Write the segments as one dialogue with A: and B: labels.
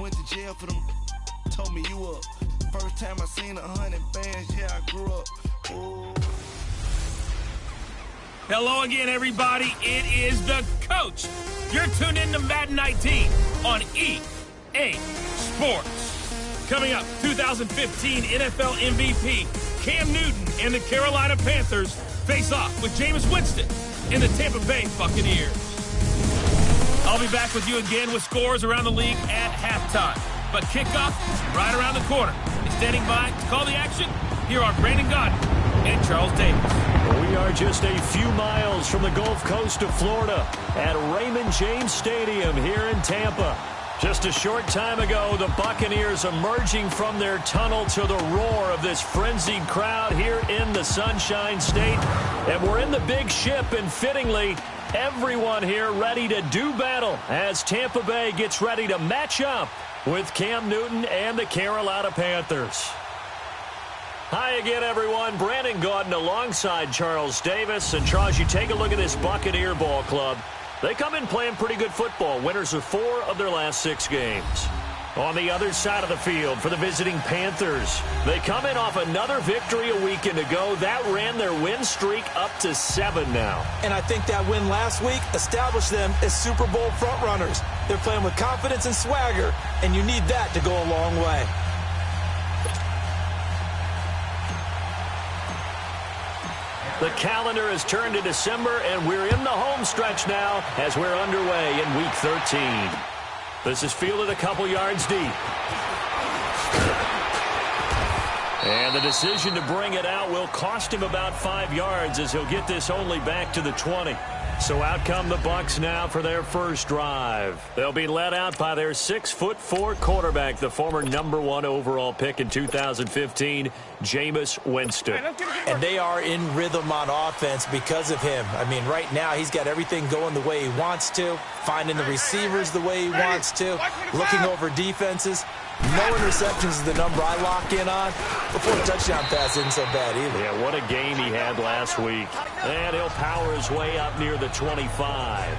A: went to jail for them. Told me you up. First time I seen 100 bands, yeah, I grew up. Ooh.
B: Hello again, everybody. It is the coach. You're tuned in to Madden 19 on EA Sports. Coming up, 2015 NFL MVP Cam Newton and the Carolina Panthers face off with Jameis Winston and the Tampa Bay Buccaneers. I'll be back with you again with scores around the league at halftime. But kickoff is right around the corner. And standing by to call the action, here are Brandon Gaudin and Charles Davis.
C: We are just a few miles from the Gulf Coast of Florida at Raymond James Stadium here in Tampa. Just a short time ago, the Buccaneers emerging from their tunnel to the roar of this frenzied crowd here in the Sunshine State. And we're in the big ship, and fittingly, everyone here ready to do battle as Tampa Bay gets ready to match up with Cam Newton and the Carolina Panthers. Hi again, everyone. Brandon Gaudin alongside Charles Davis. And Charles, you take a look at this Buccaneer ball club. They come in playing pretty good football. Winners of 4 of their last 6 games. On the other side of the field for the visiting Panthers, they come in off another victory a weekend ago. That ran their win streak up to 7 now.
D: And I think that win last week established them as Super Bowl frontrunners. They're playing with confidence and swagger, and you need that to go a long way.
C: The calendar has turned to December, and we're in the home stretch now as we're underway in Week 13. This is fielded a couple yards deep. And the decision to bring it out will cost him about 5 yards as he'll get this only back to the 20. So out come the Bucs now for their first drive. They'll be led out by their 6'4" quarterback, the former #1 overall pick in 2015, Jameis Winston.
D: And they are in rhythm on offense because of him. I mean, right now he's got everything going the way he wants to, finding the receivers the way he wants to, looking over defenses. No interceptions is the number I lock in on. Before the touchdown pass isn't so bad either.
C: Yeah, what a game he had last week. And he'll power his way up near the 25.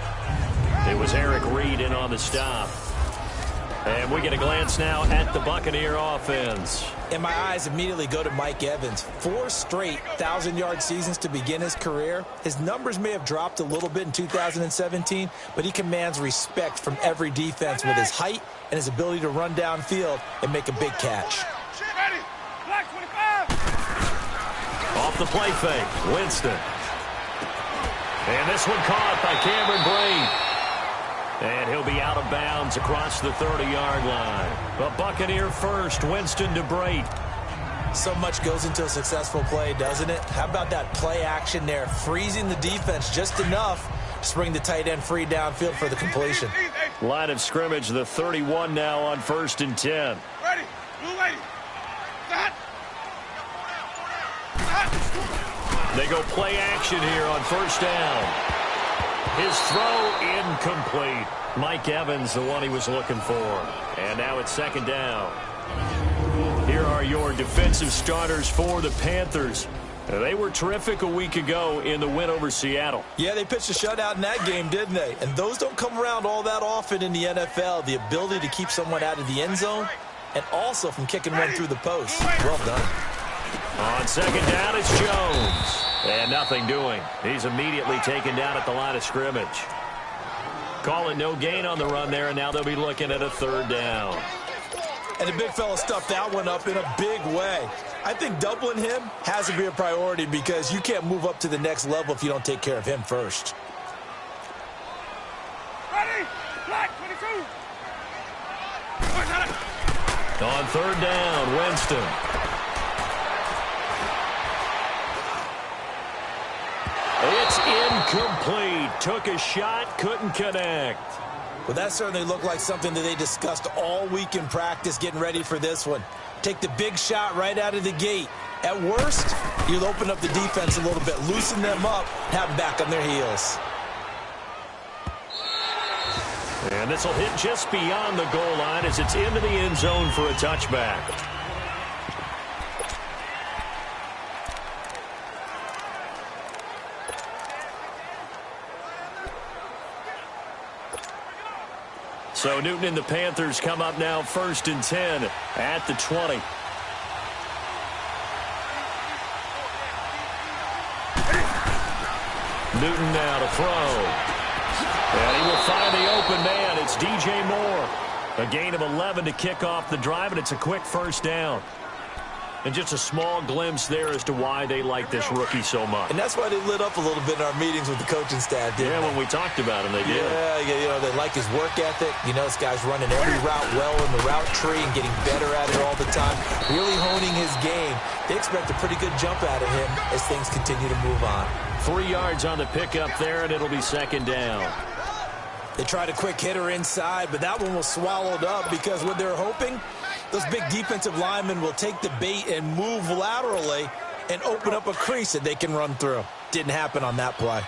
C: It was Eric Reed in on the stop. And we get a glance now at the Buccaneer offense.
D: And my eyes immediately go to Mike Evans. 4 straight 1,000-yard seasons to begin his career. His numbers may have dropped a little bit in 2017, but he commands respect from every defense with his height and his ability to run downfield and make a big catch.
C: Off the play fake, Winston. And this one caught by Cameron Brate. And he'll be out of bounds across the 30-yard line. The Buccaneer first, Winston to Brate.
D: So much goes into a successful play, doesn't it? How about that play action there, freezing the defense just enough to bring the tight end free downfield for the completion.
C: Line of scrimmage, the 31 now on 1st and 10.
E: Ready, blue lady.
C: They go play action here on 1st down. His throw incomplete. Mike Evans, the one he was looking for. And now it's 2nd down. Here are your defensive starters for the Panthers. They were terrific a week ago in the win over Seattle.
D: Yeah, they pitched a shutout in that game, didn't they? And those don't come around all that often in the NFL. The ability to keep someone out of the end zone and also from kicking one through the post. Well done.
C: On 2nd down, it's Jones. And nothing doing. He's immediately taken down at the line of scrimmage. Calling no gain on the run there, and now they'll be looking at a 3rd down.
D: And the big fella stuffed that one up in a big way. I think doubling him has to be a priority because you can't move up to the next level if you don't take care of him first.
E: Ready, black 22.
C: On 3rd down, Winston. It's incomplete. Took a shot, couldn't connect.
D: Well, that certainly looked like something that they discussed all week in practice getting ready for this one. Take the big shot right out of the gate. At worst, you'll open up the defense a little bit, loosen them up, have them back on their heels.
C: And this will hit just beyond the goal line as it's into the end zone for a touchback. So Newton and the Panthers come up now 1st and 10 at the 20. Newton now to throw. And he will find the open man. It's DJ Moore. A gain of 11 to kick off the drive, and it's a quick first down. And just a small glimpse there as to why they like this rookie so much.
D: And that's why they lit up a little bit in our meetings with the coaching staff, didn't they?
C: When we talked about him, they did.
D: Yeah, they like his work ethic. This guy's running every route well in the route tree and getting better at it all the time, really honing his game. They expect a pretty good jump out of him as things continue to move on.
C: 3 yards on the pickup there, and it'll be 2nd down.
D: They tried a quick hitter inside, but that one was swallowed up because what they're hoping, those big defensive linemen will take the bait and move laterally and open up a crease that they can run through. Didn't happen on that play.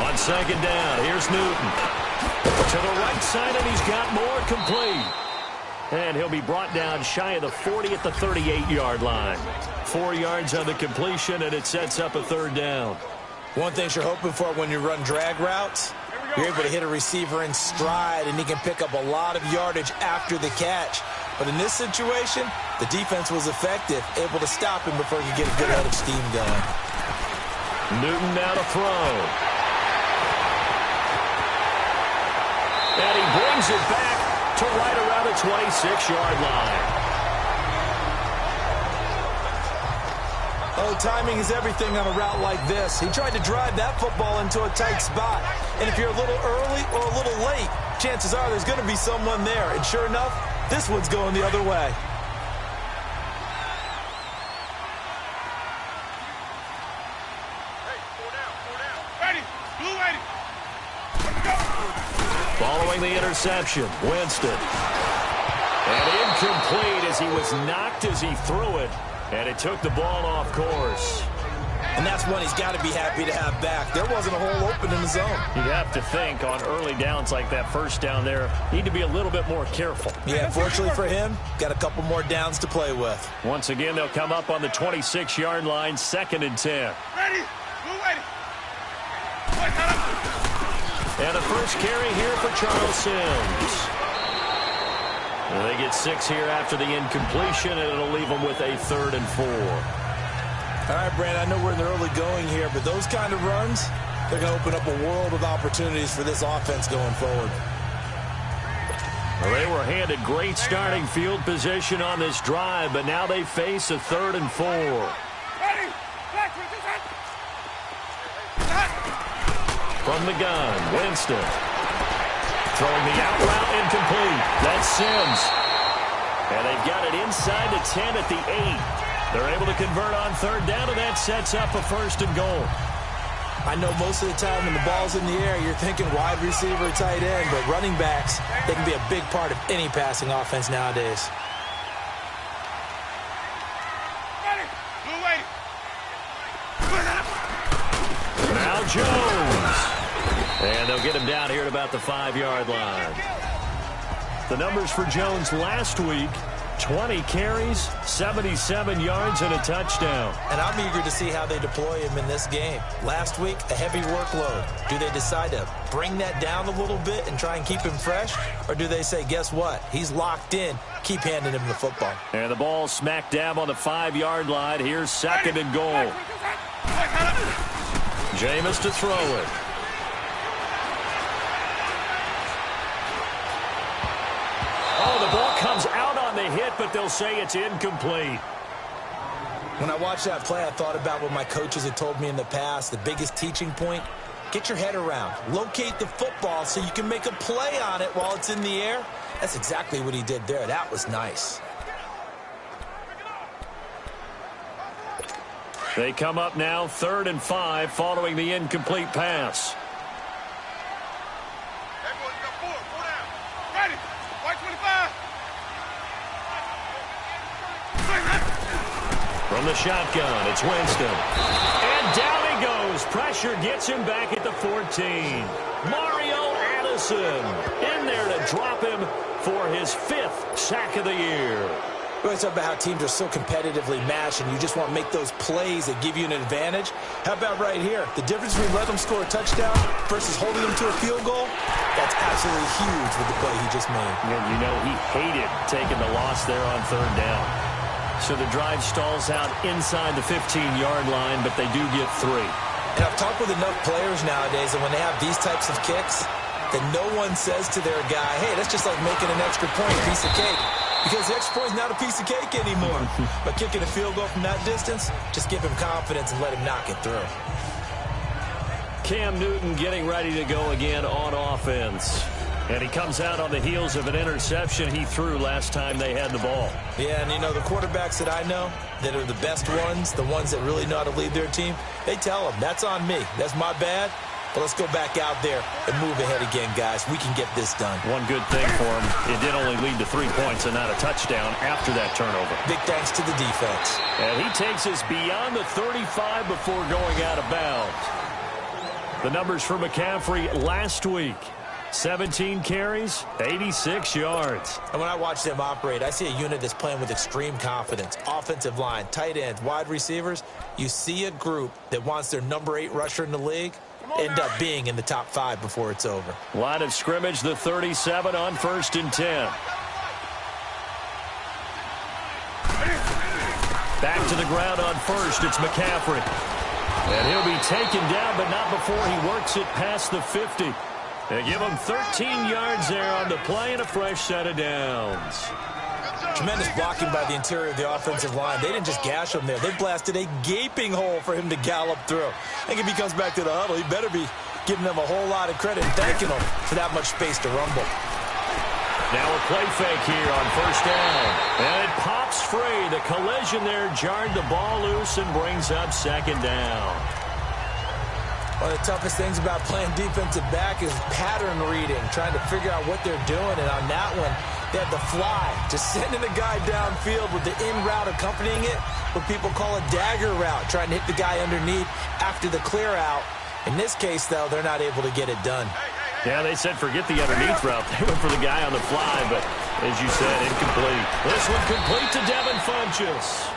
C: On 2nd down, here's Newton. To the right side, and he's got more complete. And he'll be brought down shy of the 40 at the 38-yard line. 4 yards on the completion, and it sets up a 3rd down.
D: One thing you're hoping for when you run drag routes, you're able to hit a receiver in stride, and he can pick up a lot of yardage after the catch. But in this situation, the defense was effective, able to stop him before he could get a good head of steam going.
C: Newton now to throw. And he brings it back to right around the 26-yard line.
D: Oh, timing is everything on a route like this. He tried to drive that football into a tight spot. And if you're a little early or a little late, chances are there's going to be someone there. And sure enough, this one's going the other way.
C: Following the interception, Winston. And incomplete as he was knocked as he threw it. And it took the ball off course.
D: And that's one he's got to be happy to have back. There wasn't a hole open in the zone.
C: You'd have to think on early downs like that, first down there, need to be a little bit more careful.
D: Yeah, fortunately for him, got a couple more downs to play with.
C: Once again, they'll come up on the 26-yard line, 2nd and 10.
E: Ready? Move ready.
C: And the first carry here for Charles Sims. And they get 6 here after the incompletion, and it'll leave them with a 3rd and 4.
D: All right, Brandon, I know we're in the early going here, but those kind of runs, they're going to open up a world of opportunities for this offense going forward.
C: Well, they were handed great starting field position on this drive, but now they face a 3rd and 4.
E: Ready?
C: From the gun, Winston. Throwing the out route incomplete. That's Sims. And they've got it inside the 10 at the 8. They're able to convert on 3rd down, and that sets up a 1st and goal.
D: I know most of the time when the ball's in the air, you're thinking wide receiver, tight end, but running backs, they can be a big part of any passing offense nowadays.
E: Ready? Move ready.
C: Now Jones. And they'll get him down here at about the 5-yard line. The numbers for Jones last week, 20 carries, 77 yards, and a touchdown.
D: And I'm eager to see how they deploy him in this game. Last week, a heavy workload. Do they decide to bring that down a little bit and try and keep him fresh? Or do they say, guess what? He's locked in. Keep handing him the football.
C: And the ball smack dab on the 5-yard line. Here's 2nd and goal. Jameis to throw it. Oh, the ball comes out on the hit, but they'll say it's incomplete.
D: When I watched that play, I thought about what my coaches had told me in the past. The biggest teaching point, get your head around. Locate the football so you can make a play on it while it's in the air. That's exactly what he did there. That was nice.
C: They come up now 3rd and 5 following the incomplete pass.
E: Everyone got 4 down. Ready? White 25.
C: From the shotgun, it's Winston. And down he goes. Pressure gets him back at the 14. Mario Addison in there to drop him for his 5th sack of the year.
D: We always talk about how teams are so competitively matched and you just want to make those plays that give you an advantage. How about right here? The difference between letting them score a touchdown versus holding them to a field goal, that's absolutely huge with the play he just made.
C: And you know he hated taking the loss there on third down. So the drive stalls out inside the 15-yard line, but they do get 3.
D: And I've talked with enough players nowadays that when they have these types of kicks, that no one says to their guy, hey, that's just like making an extra point, a piece of cake. Because the extra point is not a piece of cake anymore. But kicking a field goal from that distance, just give him confidence and let him knock it through.
C: Cam Newton getting ready to go again on offense. And he comes out on the heels of an interception he threw last time they had the ball.
D: Yeah, and you know, the quarterbacks that I know that are the best ones, the ones that really know how to lead their team, they tell them, that's on me. That's my bad. But let's go back out there and move ahead again, guys. We can get this done.
C: One good thing for him, it did only lead to 3 points and not a touchdown after that turnover.
D: Big thanks to the defense.
C: And he takes us beyond the 35 before going out of bounds. The numbers for McCaffrey last week. 17 carries, 86 yards.
D: And when I watch them operate, I see a unit that's playing with extreme confidence. Offensive line, tight ends, wide receivers. You see a group that wants their number 8 rusher in the league end up being in the top 5 before it's over.
C: Line of scrimmage, the 37 on 1st and 10. Back to the ground on 1st. It's McCaffrey. And he'll be taken down, but not before he works it past the 50. They give him 13 yards there on the play and a fresh set of downs.
D: Tremendous blocking by the interior of the offensive line. They didn't just gash him there. They blasted a gaping hole for him to gallop through. I think if he comes back to the huddle, he better be giving them a whole lot of credit and thanking them for that much space to rumble.
C: Now a play fake here on 1st down. And it pops free. The collision there jarred the ball loose and brings up 2nd down.
D: One of the toughest things about playing defensive back is pattern reading, trying to figure out what they're doing. And on that one, they had the fly, just sending a guy downfield with the in route accompanying it, what people call a dagger route, trying to hit the guy underneath after the clear out. In this case, though, they're not able to get it done.
C: Yeah, they said forget the underneath route. They went for the guy on the fly, but as you said, incomplete. This one complete to Devin Funchess.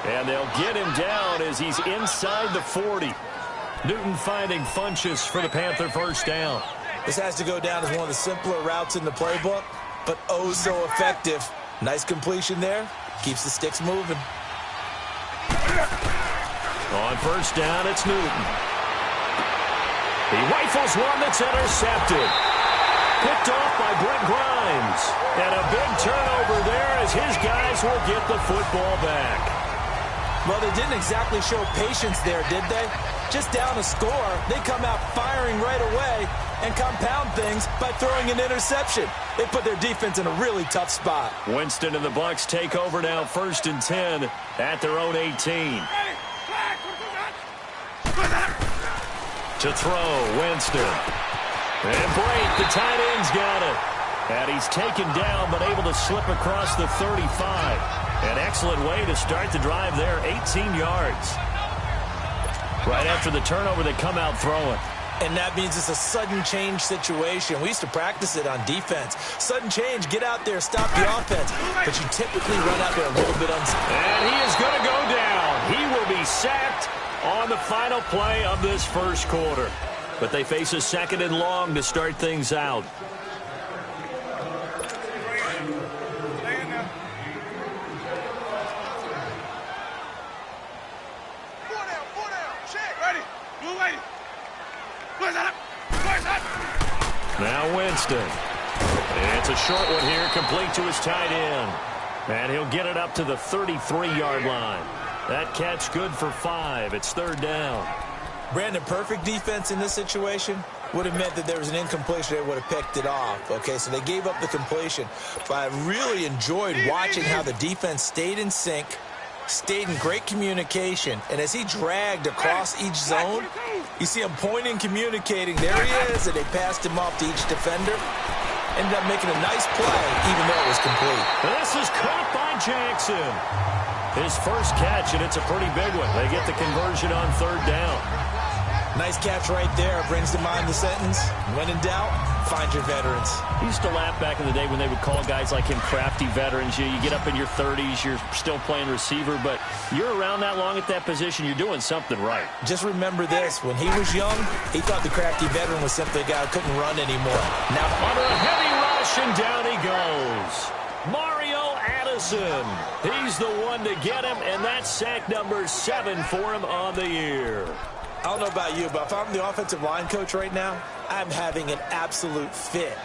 C: And they'll get him down as he's inside the 40. Newton finding Funchess for the Panther 1st down.
D: This has to go down as one of the simpler routes in the playbook, but oh so effective. Nice completion there. Keeps the sticks moving.
C: On 1st down, it's Newton. He rifles one that's intercepted. Picked off by Brent Grimes. And a big turnover there as his guys will get the football back.
D: Well, they didn't exactly show patience there, did they? Just down a score, they come out firing right away and compound things by throwing an interception. They put their defense in a really tough spot.
C: Winston and the Bucks take over now 1st and 10 at their own 18. To throw, Winston. And Brate, the tight end's got it. And he's taken down but able to slip across the 35. An excellent way to start the drive there, 18 yards. Right after the turnover, they come out throwing.
D: And that means it's a sudden change situation. We used to practice it on defense. Sudden change, get out there, stop the offense. But you typically run out there a little bit unsafe.
C: And he is going to go down. He will be sacked on the final play of this 1st quarter. But they face a 2nd and long to start things out. Now Winston. It's a short one here, complete to his tight end. And he'll get it up to the 33-yard line. That catch good for 5. It's 3rd down.
D: Brandon, perfect defense in this situation would have meant that there was an incompletion. They would have picked it off. Okay, so they gave up the completion. But I really enjoyed watching how the defense stayed in sync, stayed in great communication. And as he dragged across each zone, you see him pointing, communicating. There he is, and they passed him off to each defender. Ended up making a nice play, even though it was complete.
C: This is caught by Jackson. His first catch, and it's a pretty big one. They get the conversion on 3rd down.
D: Nice catch right there. Brings to mind the sentence, when in doubt, find your veterans.
C: I used to laugh back in the day when they would call guys like him crafty veterans. You get up in your 30s, you're still playing receiver, but you're around that long at that position, you're doing something right.
D: Just remember this. When he was young, he thought the crafty veteran was simply a guy who couldn't run anymore. Now,
C: under a heavy rush, and down he goes. Mario Addison. He's the one to get him, and that's sack number 7 for him on the year.
D: I don't know about you, but if I'm the offensive line coach right now, I'm having an absolute fit.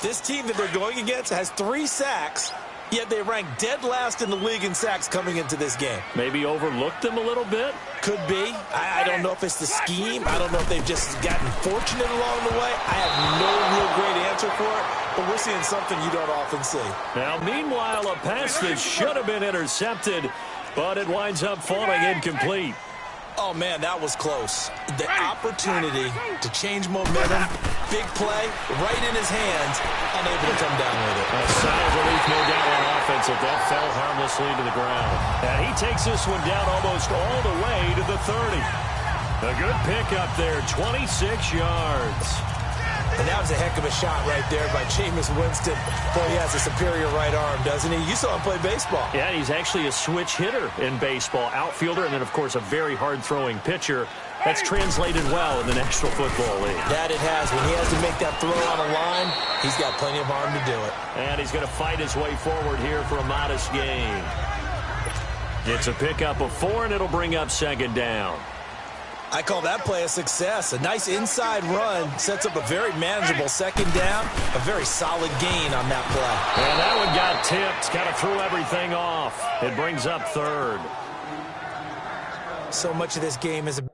D: This team that they're going against has 3 sacks, yet they rank dead last in the league in sacks coming into this game.
C: Maybe overlooked them a little bit?
D: Could be. I don't know if it's the scheme. I don't know if they've just gotten fortunate along the way. I have no real great answer for it, but we're seeing something you don't often see.
C: Now, meanwhile, a pass that should have been intercepted, but it winds up falling incomplete.
D: Oh, man, that was close. The opportunity to change momentum, big play, right in his hands, unable to come down with it.
C: A sigh of relief, no doubt, on offense, if that fell harmlessly to the ground. And he takes this one down almost all the way to the 30. A good pickup there, 26 yards.
D: And that was a heck of a shot right there by Jameis Winston. Boy, he has a superior right arm, doesn't he? You saw him play baseball.
C: Yeah, he's actually a switch hitter in baseball. Outfielder, and then, of course, a very hard-throwing pitcher. That's translated well in the National Football League.
D: That it has. When he has to make that throw on a line, he's got plenty of arm to do it.
C: And he's going to fight his way forward here for a modest gain. It's a pickup of 4, and it'll bring up 2nd down.
D: I call that play a success. A nice inside run sets up a very manageable 2nd down. A very solid gain on that play.
C: And that one got tipped. Kind of threw everything off. It brings up 3rd.
D: So much of this game is about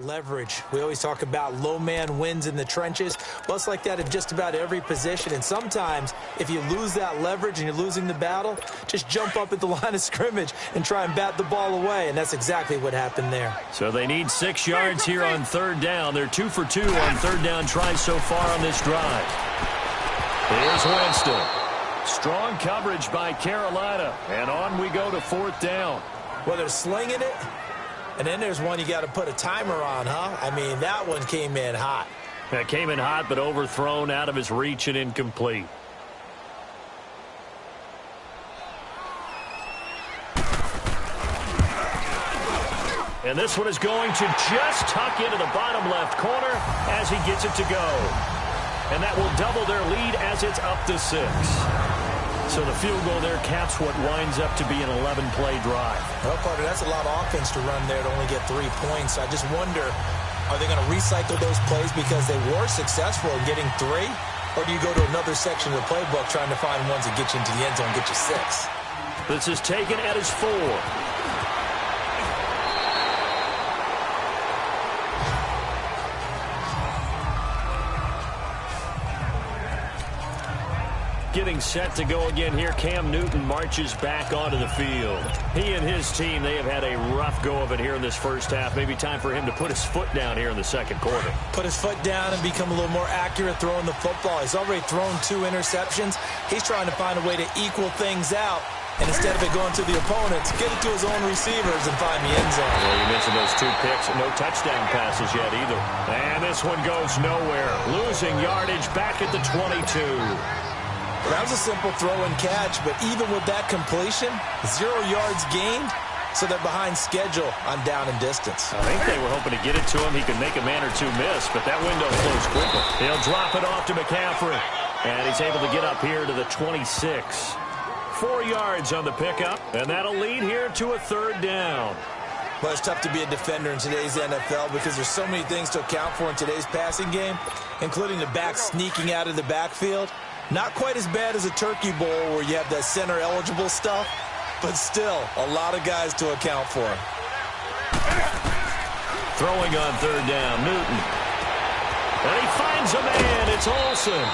D: leverage. We always talk about low man wins in the trenches. Well, it's like that at just about every position. And sometimes, if you lose that leverage and you're losing the battle, just jump up at the line of scrimmage and try and bat the ball away. And that's exactly what happened there.
C: So they need 6 yards here on 3rd down. They're 2 for 2 on 3rd down tries so far on this drive. Here's Winston. Strong coverage by Carolina. And on we go to 4th down.
D: Well, they're slinging it. And then there's one you got to put a timer on, huh? I mean, that one came in hot.
C: That came in hot, but overthrown, out of his reach, and incomplete. And this one is going to just tuck into the bottom left corner as he gets it to go. And that will double their lead as it's up to 6. So the field goal there caps what winds up to be an 11-play drive.
D: Well, Carter, that's a lot of offense to run there to only get 3 points. I just wonder, are they going to recycle those plays because they were successful in getting 3? Or do you go to another section of the playbook trying to find ones that get you into the end zone and get you 6?
C: This is taken at his 4. Getting set to go again here. Cam Newton marches back onto the field. He and his team, they have had a rough go of it here in this first half. Maybe time for him to put his foot down here in the 2nd quarter.
D: Put his foot down and become a little more accurate throwing the football. He's already thrown 2 interceptions. He's trying to find a way to equal things out. And instead of it going to the opponents, get it to his own receivers and find the end zone.
C: Well, you mentioned those 2 picks. No touchdown passes yet either. And this one goes nowhere. Losing yardage back at the 22.
D: That was a simple throw and catch, but even with that completion, 0 yards gained, so they're behind schedule on down and distance.
C: I think they were hoping to get it to him. He could make a man or 2 miss, but that window closed quickly. He'll drop it off to McCaffrey, and he's able to get up here to the 26. 4 yards on the pickup, and that'll lead here to a 3rd down.
D: Well, it's tough to be a defender in today's NFL because there's so many things to account for in today's passing game, including the back sneaking out of the backfield. Not quite as bad as a turkey bowl where you have that center-eligible stuff, but still a lot of guys to account for.
C: Throwing on 3rd down, Newton. And he finds a man. It's Olsen.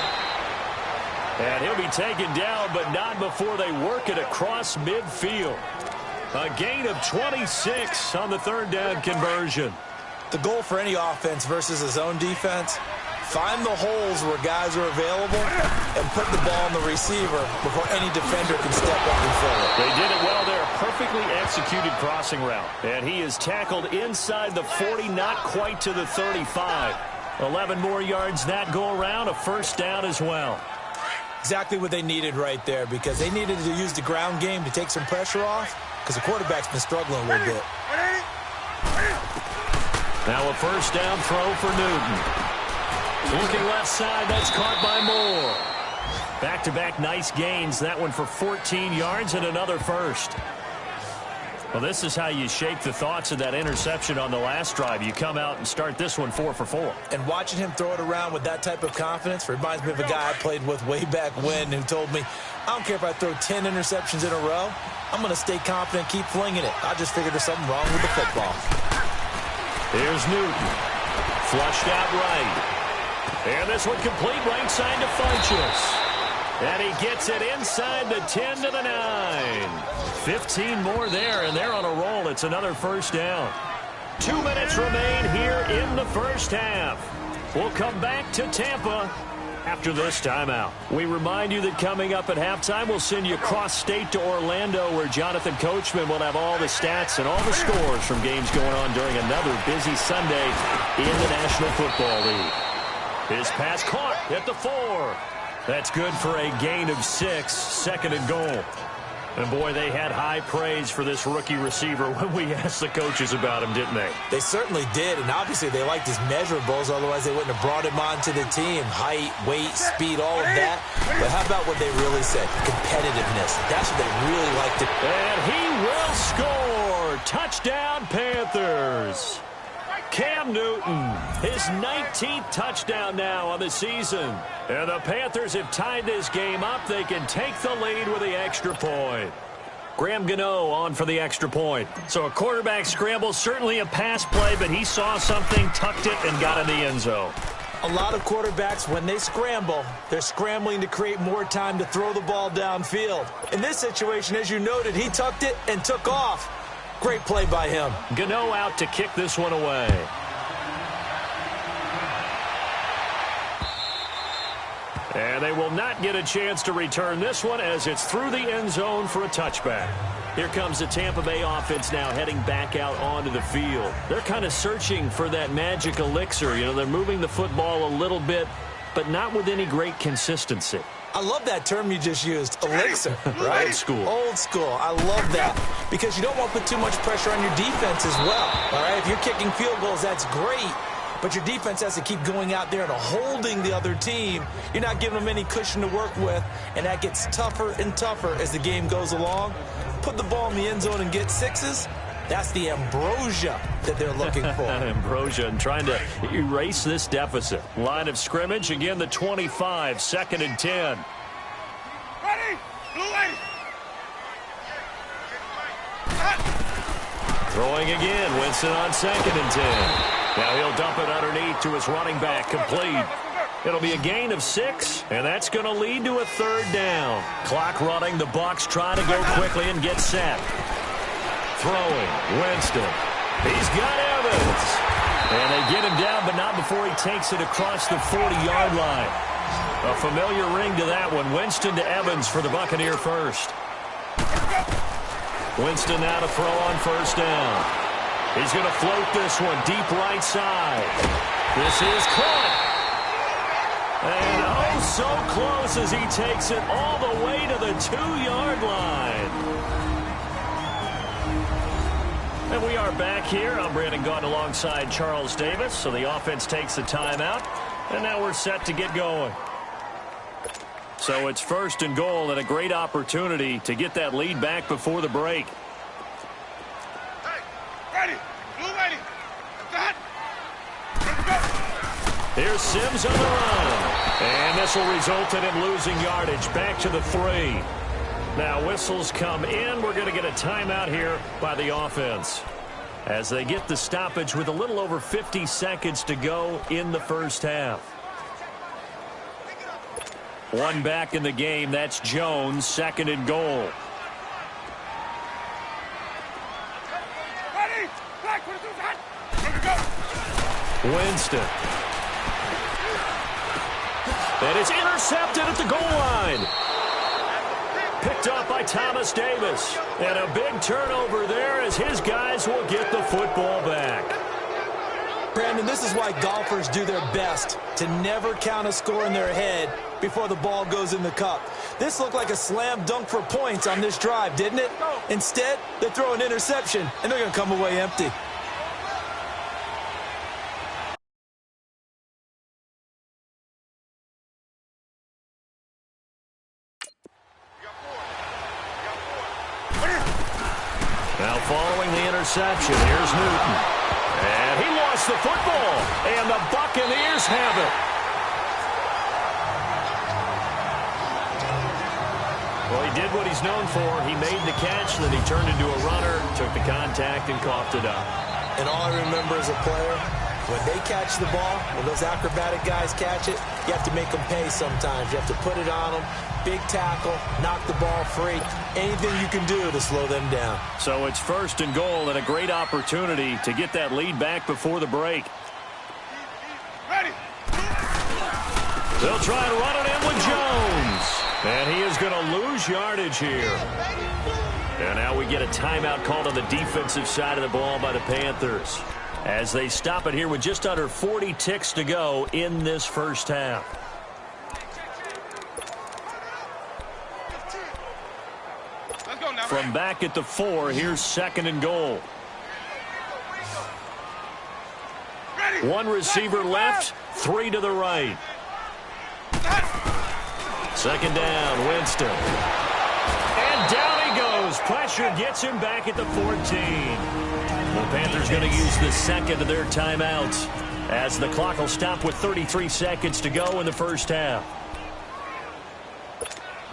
C: And he'll be taken down, but not before they work it across midfield. A gain of 26 on the 3rd down conversion.
D: The goal for any offense versus his own defense, Find the holes where guys are available and put the ball on the receiver before any defender can step up and fill it.
C: They did it well there. Perfectly executed crossing route. And he is tackled inside the 40, not quite to the 35. 11 more yards that go around, a first down as well.
D: Exactly what they needed right there, because they needed to use the ground game to take some pressure off, because the quarterback's been struggling a little bit.
C: Now a first down throw for Newton. Looking left side, that's caught by Moore. Back-to-back nice gains. That one for 14 yards and another first. Well, this is how you shake the thoughts of that interception on the last drive. You come out and start this one 4 for 4.
D: And watching him throw it around with that type of confidence reminds me of a guy I played with way back when who told me, I don't care if I throw 10 interceptions in a row. I'm going to stay confident, keep flinging it. I just figured there's something wrong with the football.
C: Here's Newton. Flushed out right. And this one complete right side to Funchess. And he gets it inside the 10 to the 9. 15 more there, and they're on a roll. It's another first down. 2 minutes remain here in the first half. We'll come back to Tampa after this timeout. We remind you that coming up at halftime, we'll send you across state to Orlando, where Jonathan Coachman will have all the stats and all the scores from games going on during another busy Sunday in the National Football League. His pass caught at the 4. That's good for a gain of 6, second and goal. And, boy, they had high praise for this rookie receiver when we asked the coaches about him, didn't they?
D: They certainly did, and obviously they liked his measurables, otherwise they wouldn't have brought him onto the team. Height, weight, speed, all of that. But how about what they really said? Competitiveness. That's what they really liked.
C: And he will score. Touchdown, Panthers. Cam Newton, his 19th touchdown now on the season. And the Panthers have tied this game up. They can take the lead with the extra point. Graham Gano on for the extra point. So a quarterback scramble, certainly a pass play, but he saw something, tucked it, and got in the end zone.
D: A lot of quarterbacks, when they scramble, they're scrambling to create more time to throw the ball downfield. In this situation, as you noted, he tucked it and took off. Great play by him.
C: Gano out to kick this one away. And they will not get a chance to return this one as it's through the end zone for a touchback. Here comes the Tampa Bay offense now heading back out onto the field. They're kind of searching for that magic elixir. You know, they're moving the football a little bit, but not with any great consistency.
D: I love that term you just used, elixir, right?
C: Old school.
D: Old school. I love that because you don't want to put too much pressure on your defense as well, all right? If you're kicking field goals, that's great, but your defense has to keep going out there and holding the other team. You're not giving them any cushion to work with, and that gets tougher and tougher as the game goes along. Put the ball in the end zone and get 6s. That's the ambrosia that they're looking for.
C: Ambrosia, and trying to erase this deficit. Line of scrimmage, again the 25, second and 10.
E: Ready? Blue lady.
C: Throwing again, Winston on second and 10. Now he'll dump it underneath to his running back, complete. It'll be a gain of 6, and that's going to lead to a third down. Clock running, the Bucs trying to go quickly and get set. Throwing, Winston. He's got Evans. And they get him down, but not before he takes it across the 40-yard line. A familiar ring to that one. Winston to Evans for the Buccaneer first. Winston now to throw on first down. He's going to float this one deep right side. This is caught. And oh, so close as he takes it all the way to the 2-yard line. And we are back here. I'm Brandon Gaunt alongside Charles Davis. So the offense takes the timeout. And now we're set to get going. So it's first and goal and a great opportunity to get that lead back before the break.
E: Hey, ready. Blue lady. Got.
C: Here's Sims on the run. And this will result in him losing yardage back to the 3. Now whistles come in. We're going to get a timeout here by the offense as they get the stoppage with a little over 50 seconds to go in the first half. One back in the game. That's Jones, second and goal.
E: Ready. Black, what is that?
C: Winston. And it's intercepted at the goal line. Picked up by Thomas Davis. And a big turnover there as his guys will get the football back.
D: Brandon, this is why golfers do their best to never count a score in their head before the ball goes in the cup. This looked like a slam dunk for points on this drive, didn't it? Instead, they throw an interception, and they're going to come away empty.
C: Now following the interception, here's Newton. And he lost the football, and the Buccaneers have it. Well, he did what he's known for. He made the catch, then he turned into a runner, took the contact, and coughed it up.
D: And all I remember as a player, when they catch the ball, when those acrobatic guys catch it, you have to make them pay sometimes. You have to put it on them, big tackle, knock the ball free, anything you can do to slow them down.
C: So it's 1st and goal and a great opportunity to get that lead back before the break.
E: Ready.
C: They'll try and run it in with Jones. And he is going to lose yardage here. And now we get a timeout called on the defensive side of the ball by the Panthers, as they stop it here with just under 40 ticks to go in this first half.
E: Let's go now.
C: From back at the 4, here's 2nd and goal.
E: Ready.
C: One receiver left, 3 to the right. 2nd down, Winston. And down he goes. Pressure gets him back at the 14. The Panthers going to use the 2nd of their timeouts, as the clock will stop with 33 seconds to go in the first half.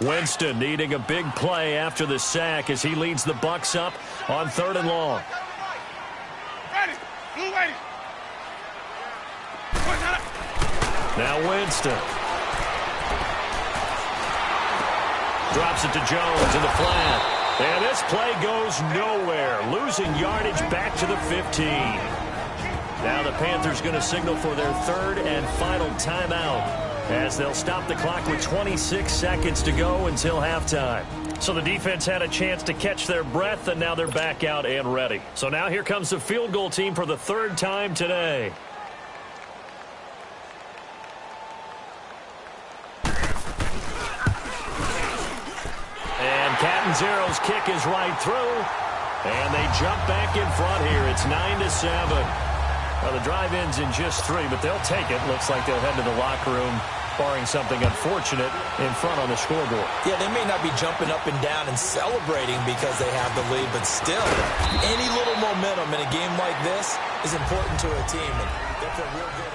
C: Winston needing a big play after the sack as he leads the Bucs up on 3rd and long.
E: Ready. Blue ready.
C: Now Winston. Drops it to Jones in the flat. And this play goes nowhere, losing yardage back to the 15. Now the Panthers going to signal for their 3rd and final timeout, as they'll stop the clock with 26 seconds to go until halftime. So the defense had a chance to catch their breath, and now they're back out and ready. So now here comes the field goal team for the 3rd time today. Catanzaro's kick is right through, and they jump back in front here. It's 9-7. Well, the drive ends in just 3, but they'll take it. Looks like they'll head to the locker room, barring something unfortunate in front on the scoreboard.
D: Yeah, they may not be jumping up and down and celebrating because they have the lead, but still, any little momentum in a game like this is important to a team, and they feel real good.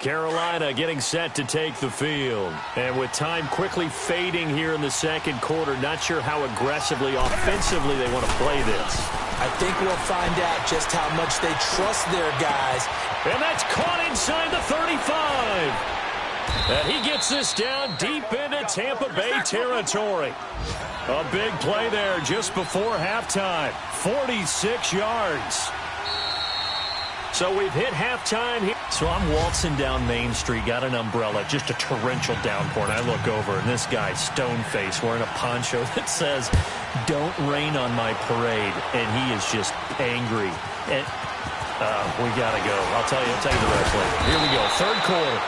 C: Carolina getting set to take the field. And with time quickly fading here in the 2nd quarter, not sure how aggressively, offensively they want to play this.
D: I think we'll find out just how much they trust their guys.
C: And that's caught inside the 35. And he gets this down deep into Tampa Bay territory. A big play there just before halftime. 46 yards. So we've hit halftime here. So I'm waltzing down Main Street, got an umbrella, just a torrential downpour, and I look over, and this guy's stone-faced wearing a poncho that says, "Don't rain on my parade," and he is just angry. And we got to go. I'll tell you the rest later. Here we go, 3rd quarter.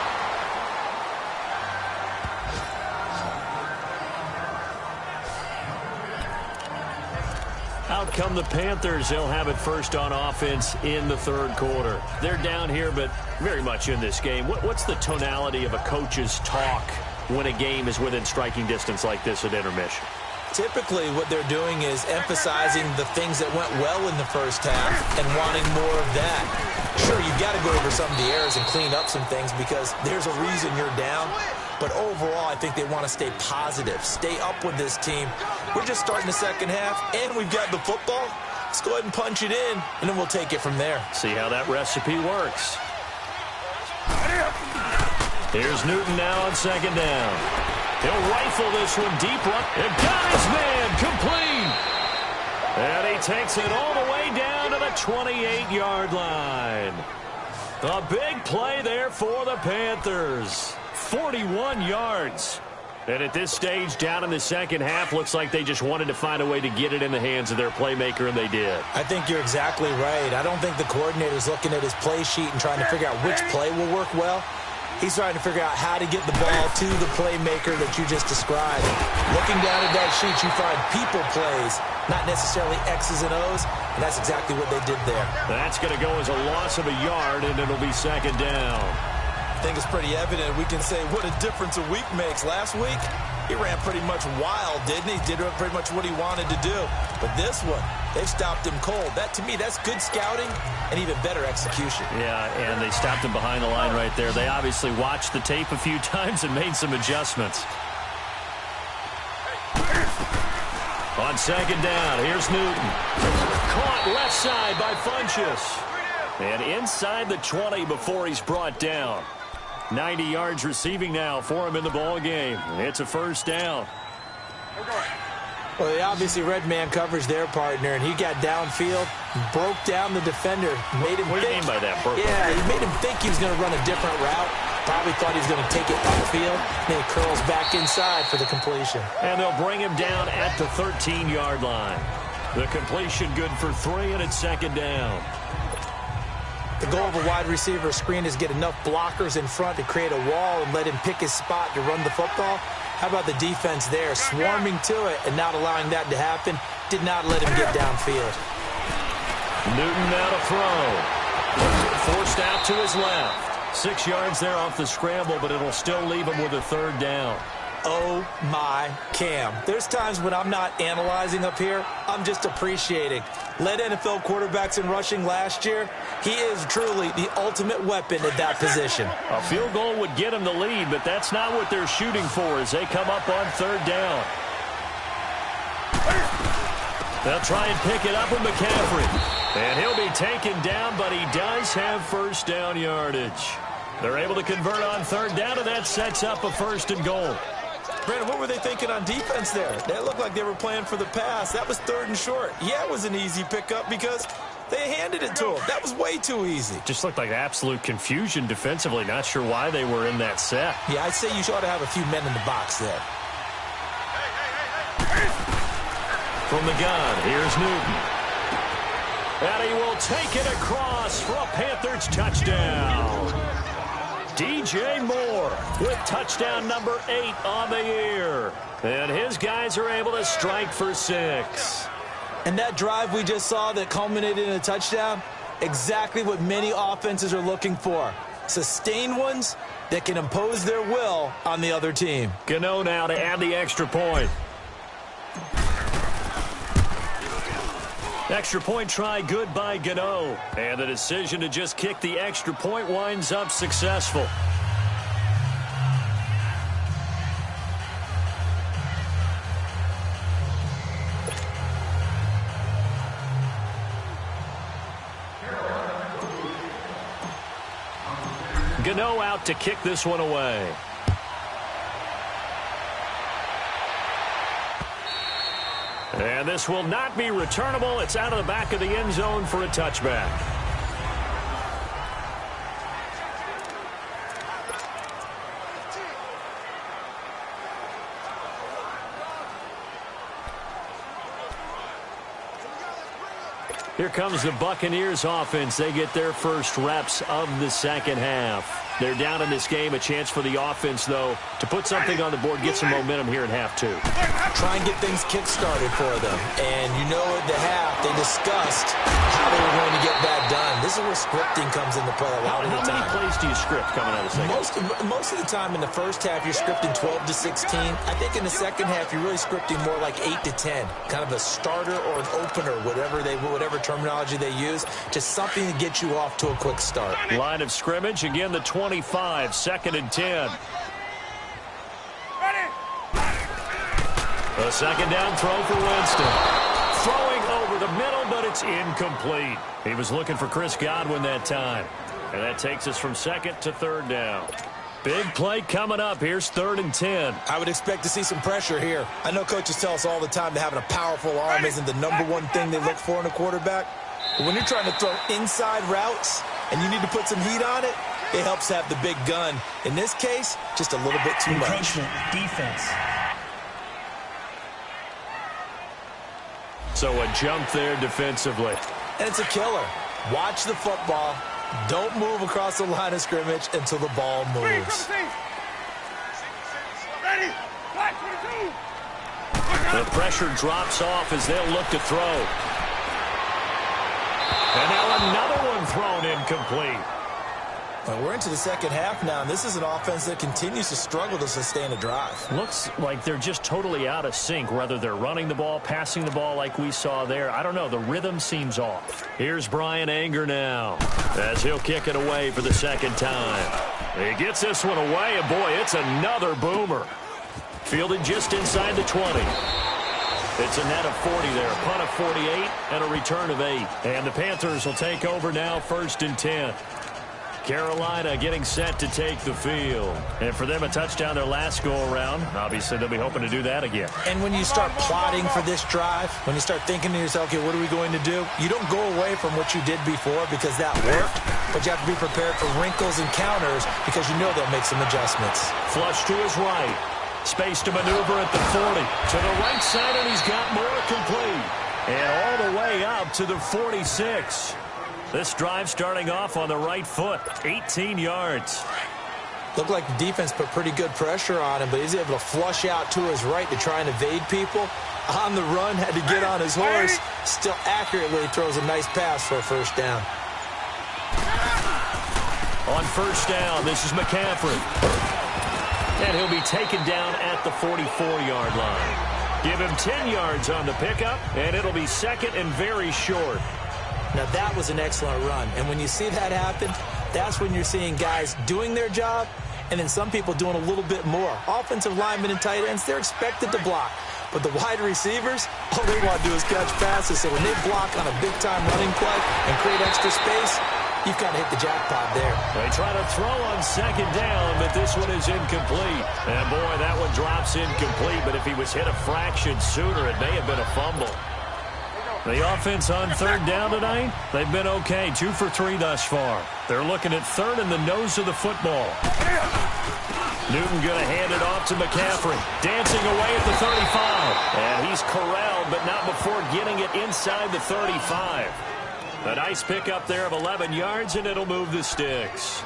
C: Out come the Panthers. They'll have it first on offense in the 3rd quarter. They're down here, but very much in this game. What's the tonality of a coach's talk when a game is within striking distance like this at intermission?
D: Typically, what they're doing is emphasizing the things that went well in the first half and wanting more of that. Sure, you've got to go over some of the errors and clean up some things because there's a reason you're down. But overall, I think they want to stay positive, stay up with this team. We're just starting the 2nd half, and we've got the football. Let's go ahead and punch it in, and then we'll take it from there.
C: See how that recipe works. Here's Newton now on 2nd down. He'll rifle this one deep right. And got his man complete. And he takes it all the way down to the 28-yard line. A big play there for the Panthers. 41 yards. And at this stage, down in the second half, looks like they just wanted to find a way to get it in the hands of their playmaker, and they did.
D: I think you're exactly right. I don't think the coordinator's looking at his play sheet and trying to figure out which play will work well. He's trying to figure out how to get the ball to the playmaker that you just described. Looking down at that sheet, you find people plays, not necessarily X's and O's, and that's exactly what they did there.
C: That's going to go as a loss of a yard, and it'll be second down.
D: I think it's pretty evident. We can say what a difference a week makes. Last week, he ran pretty much wild, didn't he? Did pretty much what he wanted to do. But this one, they've stopped him cold. That, to me, that's good scouting and even better execution.
C: Yeah, and they stopped him behind the line right there. They obviously watched the tape a few times and made some adjustments. On second down, here's Newton. Caught left side by Funchess. And inside the 20 before he's brought down. 90 yards receiving now for him in the ball game. It's a first down.
D: Well, they obviously red man coverage their partner, and he got downfield, broke down the defender, made him
C: What do you mean by that?
D: Yeah, he made him think he was going to run a different route. Probably thought he was going to take it upfield. Then he curls back inside for the completion.
C: And they'll bring him down at the 13-yard line. The completion good for 3, and it's second down.
D: The goal of a wide receiver screen is get enough blockers in front to create a wall and let him pick his spot to run the football. How about the defense there, swarming to it and not allowing that to happen? Did not let him get downfield.
C: Newton now to throw. Forced out to his left. 6 yards there off the scramble, but it'll still leave him with a third down.
D: Oh, my Cam. There's times when I'm not analyzing up here. I'm just appreciating. Led NFL quarterbacks in rushing last year. He is truly the ultimate weapon at that position.
C: A field goal would get him the lead, but that's not what they're shooting for as they come up on third down. They'll try and pick it up with McCaffrey. And he'll be taken down, but he does have first down yardage. They're able to convert on third down, and that sets up a first and goal.
D: Brandon, what were they thinking on defense there? They looked like they were playing for the pass. That was third and short. Yeah, it was an easy pickup because they handed it to him. That was way too easy.
C: Just looked like absolute confusion defensively. Not sure why they were in that set.
D: Yeah, I'd say you ought to have a few men in the box there.
C: From the gun, here's Newton. And he will take it across for a Panthers touchdown. DJ Moore with touchdown number 8 on the year. And his guys are able to strike for 6.
D: And that drive we just saw that culminated in a touchdown, exactly what many offenses are looking for. Sustained ones that can impose their will on the other team.
C: Gano now to add the extra point. Extra point try good by Gano. And the decision to just kick the extra point winds up successful. Gano out to kick this one away. And this will not be returnable. It's out of the back of the end zone for a touchback. Here comes the Buccaneers offense. They get their first reps of the second half. They're down in this game. A chance for the offense, though, to put something on the board, get some momentum here in half 2.
D: Try and get things kick-started for them. And you know at the half, they discussed how they were going to get that done. This is where scripting comes into play a lot of the time.
C: How many plays do you script coming out of the second?
D: Most of the time in the first half, you're scripting 12 to 16. I think in the second half, you're really scripting more like 8 to 10. Kind of a starter or an opener, whatever terminology they use. Just something to get you off to a quick start.
C: Line of scrimmage, again the 25, second and 10. A second down throw for Winston. Throwing over the middle, but it's incomplete. He was looking for Chris Godwin that time. And that takes us from second to third down. Big play coming up. Here's third and 10.
D: I would expect to see some pressure here. I know coaches tell us all the time that having a powerful arm isn't the #1 thing they look for in a quarterback. But when you're trying to throw inside routes, and you need to put some heat on it, it helps have the big gun. In this case, just a little bit too much.
F: Encroachment, defense.
C: So a jump there defensively.
D: And it's a killer. Watch the football. Don't move across the line of scrimmage until the ball moves.
E: Ready? Black 22.
C: The pressure drops off as they'll look to throw. And now another one thrown incomplete.
D: Well, we're into the second half now, and this is an offense that continues to struggle to sustain a drive.
C: Looks like they're just totally out of sync, whether they're running the ball, passing the ball like we saw there. I don't know. The rhythm seems off. Here's Brian Anger now as he'll kick it away for the second time. He gets this one away, and boy, it's another boomer. Fielded just inside the 20. It's a net of 40 there, a punt of 48, and a return of 8. And the Panthers will take over now, 1st and 10. Carolina getting set to take the field. And for them, a touchdown their last go-around. Obviously, they'll be hoping to do that again.
D: And when you start plotting for this drive, when you start thinking to yourself, okay, what are we going to do? You don't go away from what you did before because that worked, but you have to be prepared for wrinkles and counters because you know they'll make some adjustments.
C: Flush to his right. Space to maneuver at the 40. To the right side, and he's got more complete. And all the way up to the 46. This drive starting off on the right foot, 18 yards.
D: Looked like the defense put pretty good pressure on him, but he's able to flush out to his right to try and evade people. On the run, had to get on his horse. Still accurately throws a nice pass for a first down.
C: On first down, this is McCaffrey. And he'll be taken down at the 44-yard line. Give him 10 yards on the pickup, and it'll be second and very short.
D: Now, that was an excellent run. And when you see that happen, that's when you're seeing guys doing their job and then some people doing a little bit more. Offensive linemen and tight ends, they're expected to block. But the wide receivers, all they want to do is catch passes. So when they block on a big-time running play and create extra space, you've kind of hit the jackpot there.
C: They try to throw on second down, but this one is incomplete. And, boy, that one drops incomplete. But if he was hit a fraction sooner, it may have been a fumble. The offense on third down tonight, they've been okay, 2 for 3 thus far. They're looking at third in the nose of the football. Newton going to hand it off to McCaffrey. Dancing away at the 35. And he's corralled, but not before getting it inside the 35. A nice pickup there of 11 yards, and it'll move the sticks.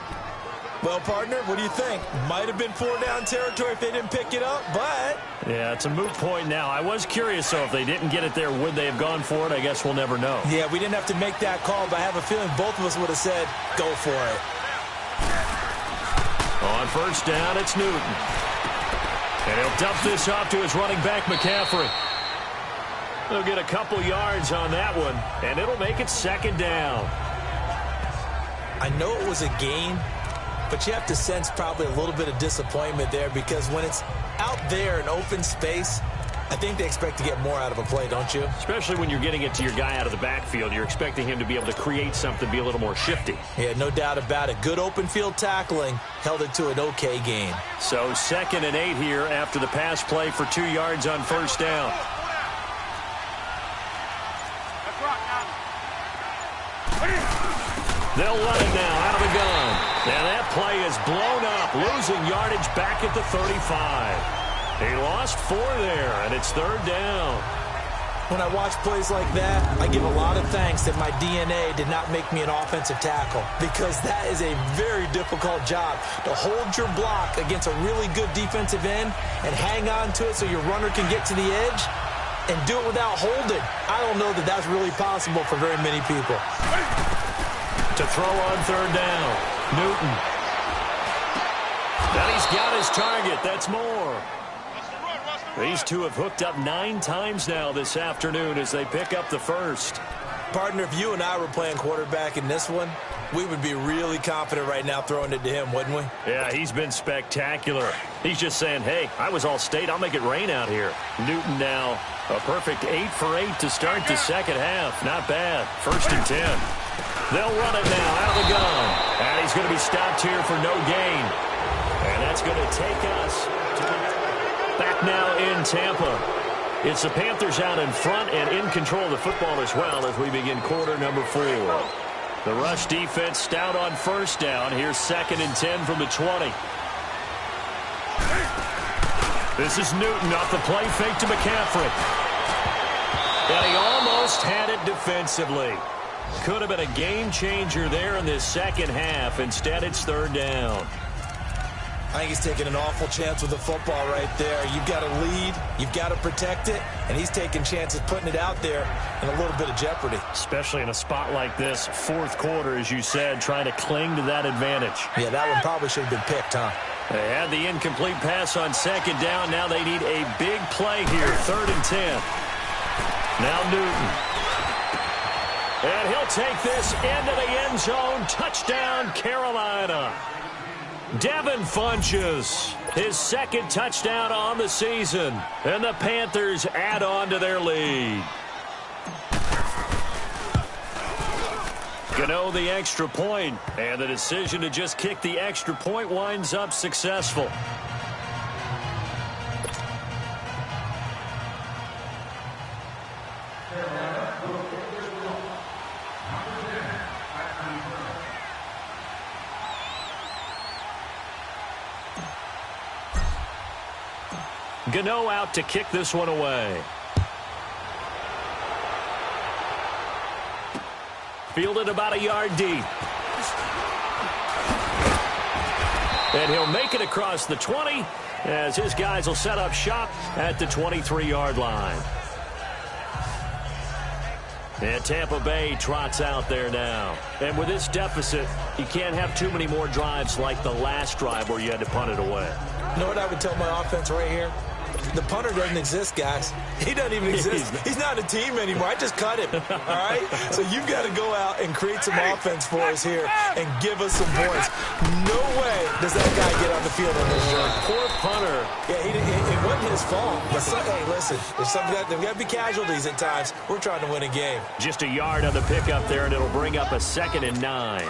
D: Well, partner, what do you think? Might have been 4-down territory if they didn't pick it up, but...
C: Yeah, it's a moot point now. I was curious, so if they didn't get it there, would they have gone for it? I guess we'll never know.
D: Yeah, we didn't have to make that call, but I have a feeling both of us would have said, go for it.
C: On first down, it's Newton. And he'll dump this off to his running back, McCaffrey. They'll get a couple yards on that one, and it'll make it second down.
D: I know it was a gain, but you have to sense probably a little bit of disappointment there because when it's out there in open space, I think they expect to get more out of a play, don't you?
C: Especially when you're getting it to your guy out of the backfield. You're expecting him to be able to create something, be a little more shifty.
D: Yeah, no doubt about it. Good open field tackling held it to an okay gain.
C: So 2nd and 8 here after the pass play for 2 yards on first down. They'll run it now out of the gun. And that play is blown up, losing yardage back at the 35. He lost 4 there, and it's third down.
D: When I watch plays like that, I give a lot of thanks that my DNA did not make me an offensive tackle because that is a very difficult job to hold your block against a really good defensive end and hang on to it so your runner can get to the edge and do it without holding. I don't know that that's really possible for very many people.
C: To throw on third down, Newton. Now he's got his target. That's more. These two have hooked up 9 times now this afternoon as they pick up the first.
D: Partner, if you and I were playing quarterback in this one, we would be really confident right now throwing it to him, wouldn't we?
C: Yeah, he's been spectacular. He's just saying, hey, I was all state. I'll make it rain out here. Newton now a perfect 8 for 8 to start the second half. Not bad. 1st and 10. They'll run it now out of the gun. And he's going to be stopped here for no gain. And that's going to take us to back now in Tampa. It's the Panthers out in front and in control of the football as well as we begin quarter number 4. The rush defense stout on first down. Here's 2nd and 10 from the 20. This is Newton off the play fake to McCaffrey. And he almost had it defensively. Could have been a game changer there in this second half. Instead, it's 3rd down.
D: I think he's taking an awful chance with the football right there. You've got to lead, you've got to protect it, and he's taking chances putting it out there in a little bit of jeopardy.
C: Especially in a spot like this, 4th quarter, as you said, trying to cling to that advantage.
D: Yeah, that one probably should have been picked, huh?
C: They had the incomplete pass on 2nd down. Now they need a big play here, 3rd and 10. Now Newton. And he'll take this into the end zone. Touchdown, Carolina. Devin Funchess, his 2nd touchdown on the season. And the Panthers add on to their lead. Gano the extra point, and the decision to just kick the extra point winds up successful. Gano out to kick this one away. Fielded about a yard deep. And he'll make it across the 20 as his guys will set up shop at the 23-yard line. And Tampa Bay trots out there now. And with this deficit, you can't have too many more drives like the last drive where you had to punt it away.
D: You know what I would tell my offense right here? The punter doesn't exist, guys. He doesn't even exist. He's not a team anymore. I just cut him, all right? So you've got to go out and create some offense for us here and give us some points. No way does that guy get on the field on this journey.
C: Poor punter.
D: Yeah, it wasn't his fault. But hey, listen, there's got to be casualties at times. We're trying to win a game.
C: Just a yard on the pickup there, and it'll bring up a 2nd and 9.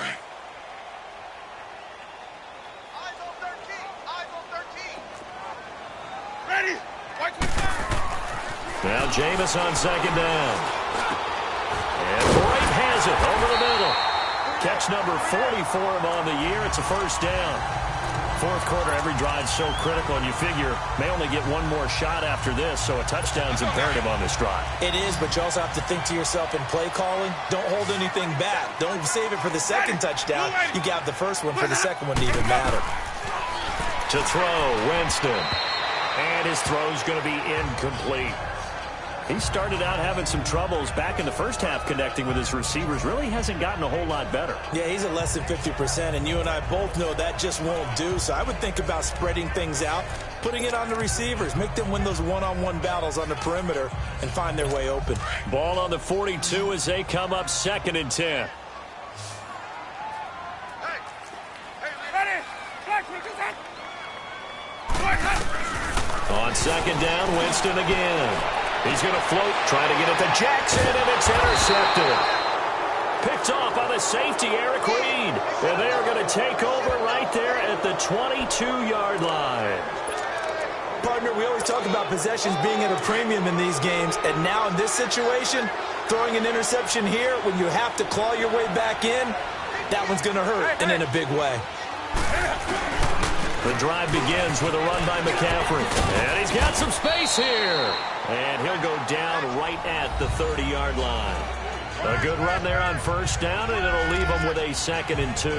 C: Now Jameis on 2nd down. And Bright has it over the middle. Catch number 40 for him on the year. It's a 1st down. 4th quarter, every drive's so critical, and you figure may only get one more shot after this, so a touchdown's imperative on this drive.
D: It is, but you also have to think to yourself in play calling, don't hold anything back. Don't save it for the 2nd touchdown. You got the 1st one for the 2nd one to even matter.
C: To throw, Winston. And his throw's going to be incomplete. He started out having some troubles back in the first half connecting with his receivers. Really hasn't gotten a whole lot better.
D: Yeah, he's at less than 50%, and you and I both know that just won't do. So I would think about spreading things out, putting it on the receivers, make them win those one-on-one battles on the perimeter and find their way open.
C: Ball on the 42 as they come up 2nd and 10. On 2nd down, Winston again. He's going to float, trying to get it to Jackson, and it's intercepted. Picked off by the safety, Eric Reed. And they are going to take over right there at the 22-yard line.
D: Partner, we always talk about possessions being at a premium in these games, and now in this situation, throwing an interception here when you have to claw your way back in, that one's going to hurt, and in a big way.
C: The drive begins with a run by McCaffrey. And he's got some space here. And he'll go down right at the 30-yard line. A good run there on 1st down, and it'll leave him with a 2nd and 2.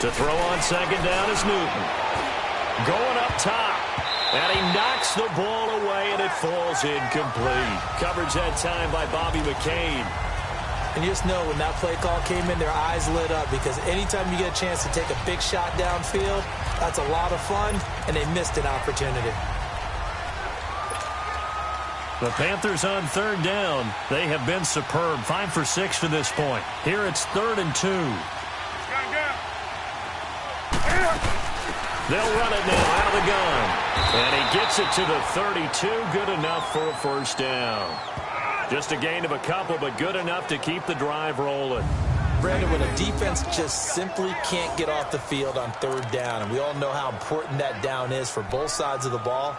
C: To throw on 2nd down is Newton. Going up top. And he knocks the ball away, and it falls incomplete. Coverage that time by Bobby McCain.
D: And you just know when that play call came in, their eyes lit up, because anytime you get a chance to take a big shot downfield, that's a lot of fun, and they missed an opportunity.
C: The Panthers on 3rd down. They have been superb. 5 for 6 to this point. Here it's 3rd and 2. They'll run it now out of the gun. And he gets it to the 32. Good enough for a 1st down. Just a gain of a couple, but good enough to keep the drive rolling.
D: Brandon, when a defense just simply can't get off the field on third down, and we all know how important that down is for both sides of the ball,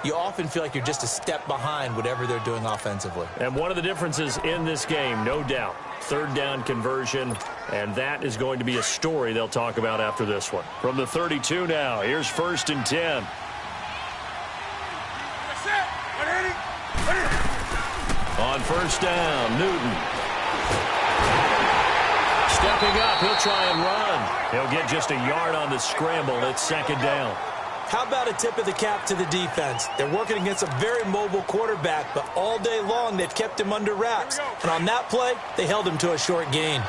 D: you often feel like you're just a step behind whatever they're doing offensively.
C: And one of the differences in this game, no doubt, third down conversion, and that is going to be a story they'll talk about after this one. From the 32 now, here's 1st and 10. On 1st down, Newton. Stepping up, he'll try and run. He'll get just a yard on the scramble. It's 2nd down.
D: How about a tip of the cap to the defense? They're working against a very mobile quarterback, but all day long they've kept him under wraps. And on that play, they held him to a short gain.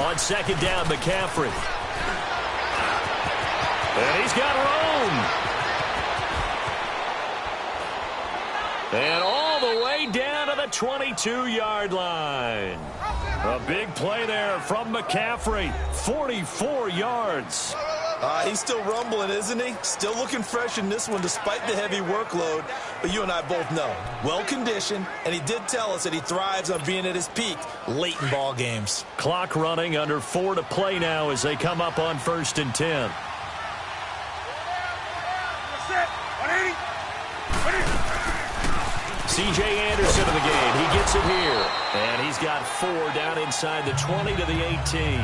C: On 2nd down, McCaffrey. And he's got room. And all the way down to the 22-yard line. A big play there from McCaffrey. 44 yards.
D: He's still rumbling, isn't he? Still looking fresh in this one despite the heavy workload. But you and I both know, well-conditioned, and he did tell us that he thrives on being at his peak late in ball games.
C: Clock running, under 4 to play now as they come up on 1st and 10. C.J. Anderson in the game. He gets it here. And he's got 4 down inside the 20 to the 18.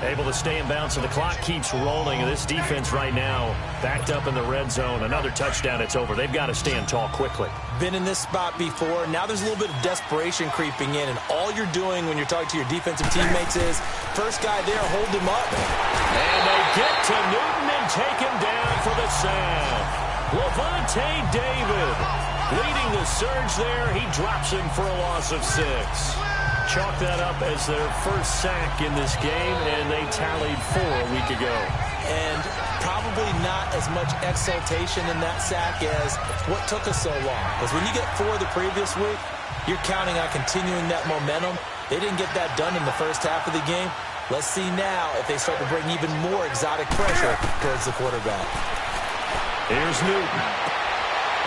C: Able to stay in bounds, so the clock keeps rolling. This defense right now backed up in the red zone. Another touchdown, it's over. They've got to stand tall quickly.
D: Been in this spot before. Now there's a little bit of desperation creeping in, and all you're doing when you're talking to your defensive teammates is, first guy there, hold him up.
C: And they get to Newton and take him down for the sack. Levante David leading the surge there. He drops him for a loss of 6. Chalk that up as their first sack in this game, and they tallied 4 a week ago.
D: And probably not as much exultation in that sack as what took us so long. Because when you get 4 the previous week, you're counting on continuing that momentum. They didn't get that done in the first half of the game. Let's see now if they start to bring even more exotic pressure towards the quarterback.
C: Here's Newton.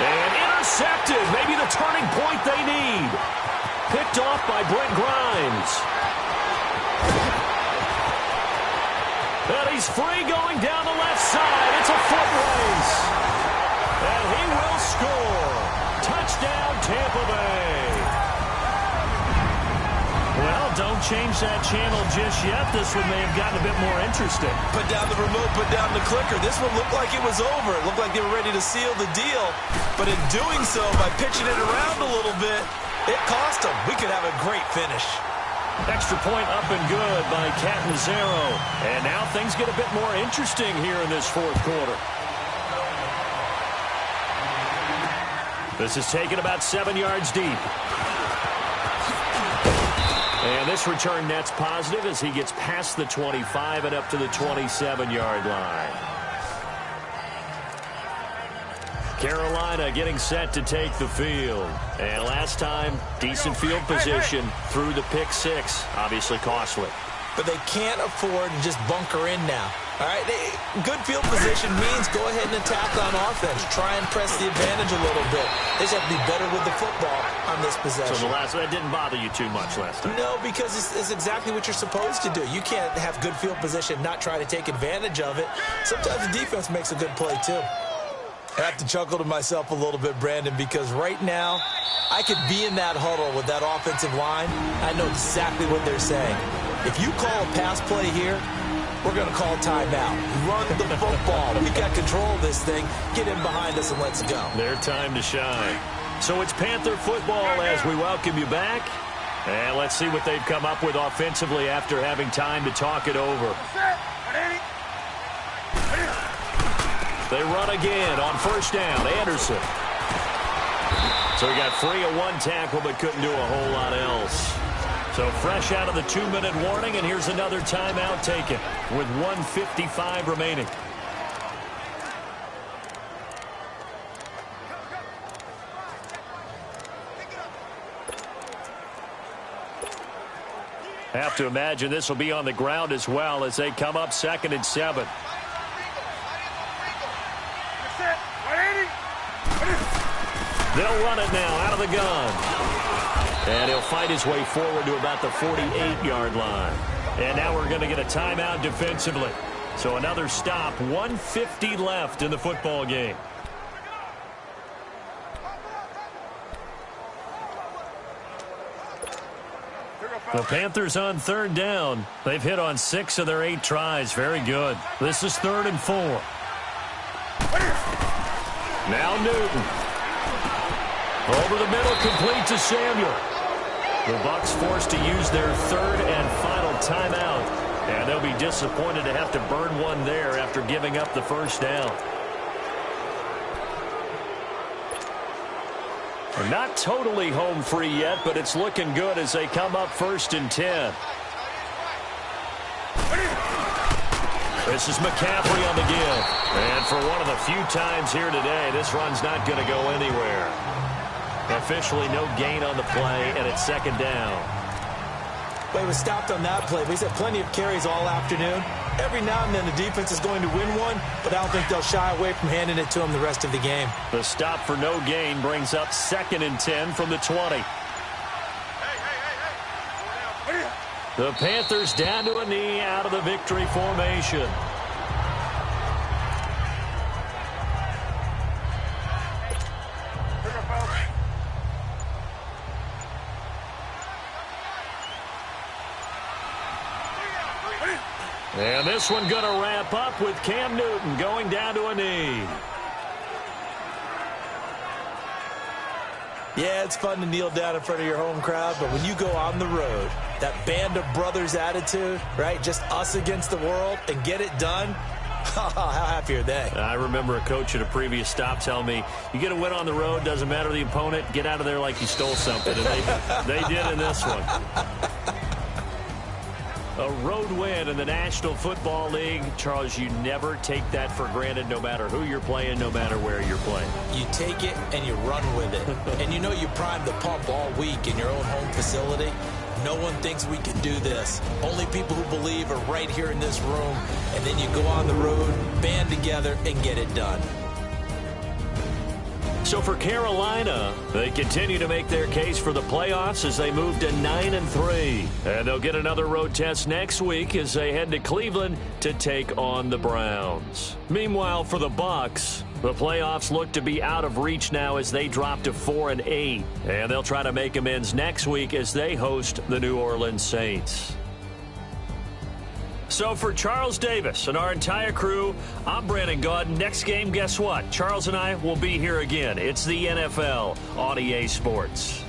C: And intercepted. Maybe the turning point they need. Picked off by Brent Grimes. And he's free going down the left side. It's a foot race. And he will score. Touchdown, Tampa Bay. Well, don't change that channel just yet. This one may have gotten a bit more interesting.
D: Put down the remote, put down the clicker. This one looked like it was over. It looked like they were ready to seal the deal. But in doing so, by pitching it around a little bit, it cost them. We could have a great finish.
C: Extra point up and good by Catanzaro. And now things get a bit more interesting here in this 4th quarter. This is taken about 7 yards deep. And this return net's positive as he gets past the 25 and up to the 27-yard line. Carolina getting set to take the field. And last time, decent field position through the pick 6. Obviously costly.
D: But they can't afford to just bunker in now. All right, good field position means go ahead and attack on offense. Try and press the advantage a little bit. They just have to be better with the football on this possession.
C: So that didn't bother you too much last time?
D: No, because it's exactly what you're supposed to do. You can't have good field position, not try to take advantage of it. Sometimes the defense makes a good play, too. I have to chuckle to myself a little bit, Brandon, because right now I could be in that huddle with that offensive line. I know exactly what they're saying. If you call a pass play here, we're going to call timeout. Run the football. We got control of this thing. Get in behind us and let's go.
C: Their time to shine. So it's Panther football as we welcome you back. And let's see what they've come up with offensively after having time to talk it over. They run again on 1st down. Anderson. So he got free of 1 tackle but couldn't do a whole lot else. So fresh out of the 2-minute warning, and here's another timeout taken with 1:55 remaining. Have to imagine this will be on the ground as well as they come up 2nd and 7. They'll run it now out of the gun. And he'll fight his way forward to about the 48-yard line. And now we're going to get a timeout defensively. So another stop, 1:50 left in the football game. The Panthers on 3rd down. They've hit on 6 of their 8 tries. Very good. This is 3rd and 4. Now Newton. Over the middle, complete to Samuel. The Bucs forced to use their 3rd and final timeout. And they'll be disappointed to have to burn one there after giving up the 1st down. They're not totally home free yet, but it's looking good as they come up 1st and 10. This is McCaffrey on the give. And for one of the few times here today, this run's not going to go anywhere. Officially no gain on the play, and it's 2nd down.
D: Well, he was stopped on that play, but he's had plenty of carries all afternoon. Every now and then the defense is going to win one, but I don't think they'll shy away from handing it to him the rest of the game.
C: The stop for no gain brings up 2nd and 10 from the 20. The Panthers down to a knee out of the victory formation. And this one going to wrap up with Cam Newton going down to a knee.
D: Yeah, it's fun to kneel down in front of your home crowd, but when you go on the road, that band of brothers attitude, right, just us against the world, and get it done, how happy are they?
C: I remember a coach at a previous stop telling me, you get a win on the road, doesn't matter the opponent, get out of there like you stole something. And they did in this one. A road win in the National Football League. Charles, you never take that for granted no matter who you're playing, no matter where you're playing.
D: You take it and you run with it. And you know you primed the pump all week in your own home facility. No one thinks we can do this. Only people who believe are right here in this room. And then you go on the road, band together, and get it done.
C: So for Carolina, they continue to make their case for the playoffs as they move to 9-3. And they'll get another road test next week as they head to Cleveland to take on the Browns. Meanwhile, for the Bucs, the playoffs look to be out of reach now as they drop to 4-8. And they'll try to make amends next week as they host the New Orleans Saints. So for Charles Davis and our entire crew, I'm Brandon Gaud. Next game, guess what? Charles and I will be here again. It's the NFL on EA Sports.